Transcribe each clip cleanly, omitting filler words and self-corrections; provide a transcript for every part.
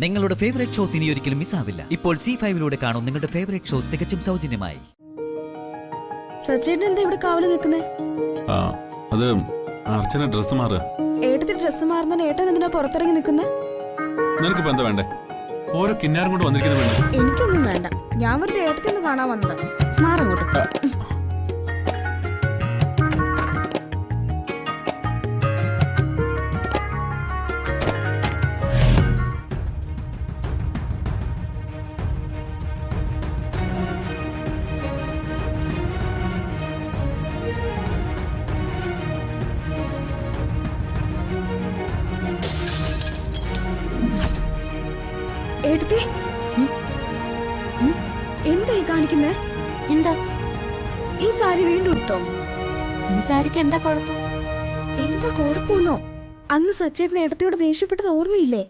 നിങ്ങളുടെ favourite shows ഇനി ഒരിക്കലും മിസ്സാവില്ല. ഇപ്പോൾ C5 കാണും നിങ്ങളുടെ ഫേവറേറ്റ് ഷോ തികച്ചും സൗജന്യമായി. സച്ചേട്ടൻ എന്താ ഇവിടെ കാവല് നിൽക്കുന്നേ? അത് അർച്ചന ഡ്രസ് മാറുക. ഏട്ടത്തി ഡ്രസ് മാറുന്ന ഏട്ടൻ എന്തിനാ പുറത്തിറങ്ങി നിൽക്കുന്നേ? നിനക്കിപ്പോ എന്താ വേണ്ടേ? ഓരോ കിന്നാരം കൊണ്ട് വന്നിരിക്കുന്നത് വേണ്ട. എനിക്കൊന്നും വേണ്ട, ഞാൻ ഒരു ഏട്ടത്തി ഒന്ന് കാണാൻ വന്നതാ. മാറങ്ങോട്ട്. ഏട്ടത്തി എന്തായി കാണിക്കുന്നേ? എന്താ ഈ സാരി വീണ്ടും ഇട്ടോ? ഈ സാരിക്ക് എന്താ കുഴപ്പം? എന്താ കുഴപ്പമെന്നോ? അന്ന് സച്ചേട്ടൻ ഏട്ടത്തിയോട് ദേഷ്യപ്പെട്ടത് ഓർമ്മയില്ലേ?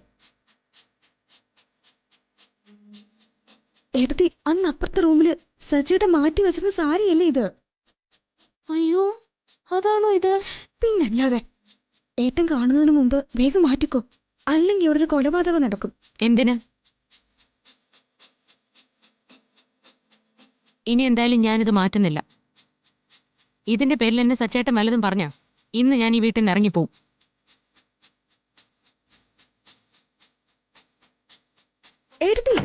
ഏട്ടത്തി, അന്ന് അപ്പുറത്തെ റൂമില് സച്ചേട്ടൻ മാറ്റി വെച്ചിരുന്ന സാരിയല്ലേ ഇത്? അയ്യോ, അതാണോ ഇത്? പിന്നല്ലാതെ. ഏട്ടൻ കാണുന്നതിന് മുമ്പ് വേഗം മാറ്റിക്കോ, അല്ലെങ്കിൽ ഇവിടെ ഒരു കൊലപാതകം നടക്കും. എന്തിന്? ഇനി എന്തായാലും ഞാനിത് മാറ്റുന്നില്ല. ഇതിന്റെ പേരിൽ എന്നെ സച്ചേട്ടൻ വല്ലതും പറഞ്ഞ ഇന്ന് ഞാൻ ഈ വീട്ടിൽ നിന്ന് ഇറങ്ങിപ്പോവും. ഏട്ടത്തി,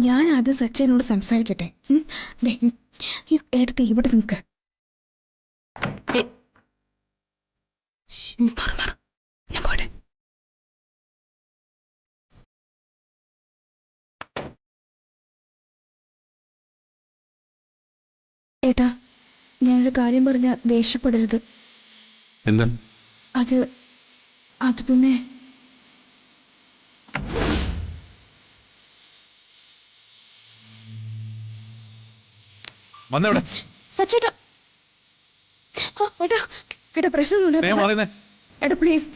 ഞാൻ ആദ്യം സച്ചേനോട് സംസാരിക്കട്ടെ. ഏട്ടത്തി ഇവിടെ നിൽക്ക്. ഞാൻ പോട്ടെ. ഏട്ടാ, ഞാനൊരു കാര്യം പറഞ്ഞ ദേഷ്യപ്പെടരുത്. എന്താ? അത് പിന്നെ സച്ചേട്ടാ, ഏട്ടാ പ്രശ്നമൊന്നുമില്ല. ഏട്ടാ പ്ലീസ്.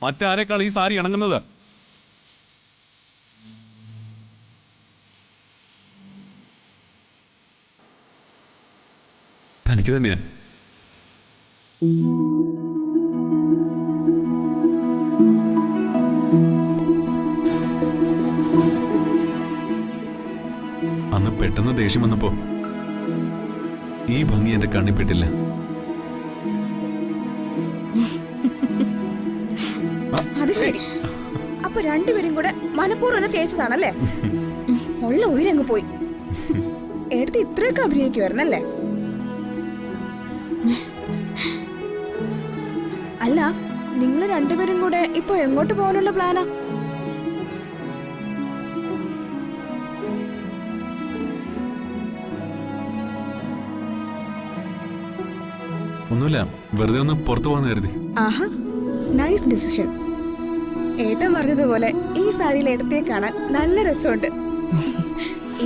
മറ്റാരെക്കാൾ ഈ സാരി ഇണങ്ങുന്നത്? തനിക്ക് തന്നെയാ. അന്ന് പെട്ടെന്ന് ദേഷ്യം വന്നപ്പോ ഈ ഭംഗി എന്റെ കണ്ണിപ്പെട്ടില്ല. അത് ശരി. അപ്പൊ രണ്ടുപേരും കൂടെ മനഃപൂർവ്വം തേച്ചതാണല്ലേ? ഉള്ള ഉയരങ്ങ് പോയി. എടുത്ത് ഇത്രയൊക്കെ അഭിനയിക്കുവായിരുന്നല്ലേ? അല്ല, നിങ്ങൾ രണ്ടുപേരും കൂടെ ഇപ്പൊ എങ്ങോട്ട് പോകാനുള്ള പ്ലാനാ? ഒന്നുമില്ല, വെറുതെ ഒന്ന് പുറത്തു പോകാൻ കരുതി. ആഹാ, നൈസ് ഡിസിഷൻ. ഏട്ടൻ പറഞ്ഞതുപോലെ ഈ സാരിയിൽ ഏട്ടത്തിയെ കാണാൻ നല്ല രസമുണ്ട്.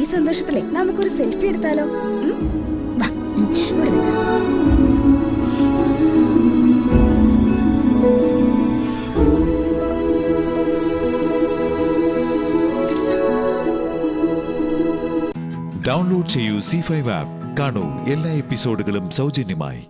ഈ സന്തോഷത്തിലെ നമുക്കൊരു സെൽഫി എടുത്താലോ? ഡൗൺലോഡ് ചെയ്യൂ C5 ആപ്പ്. കാണൂ എല്ലാ എപ്പിസോഡുകളും സൗജന്യമായി.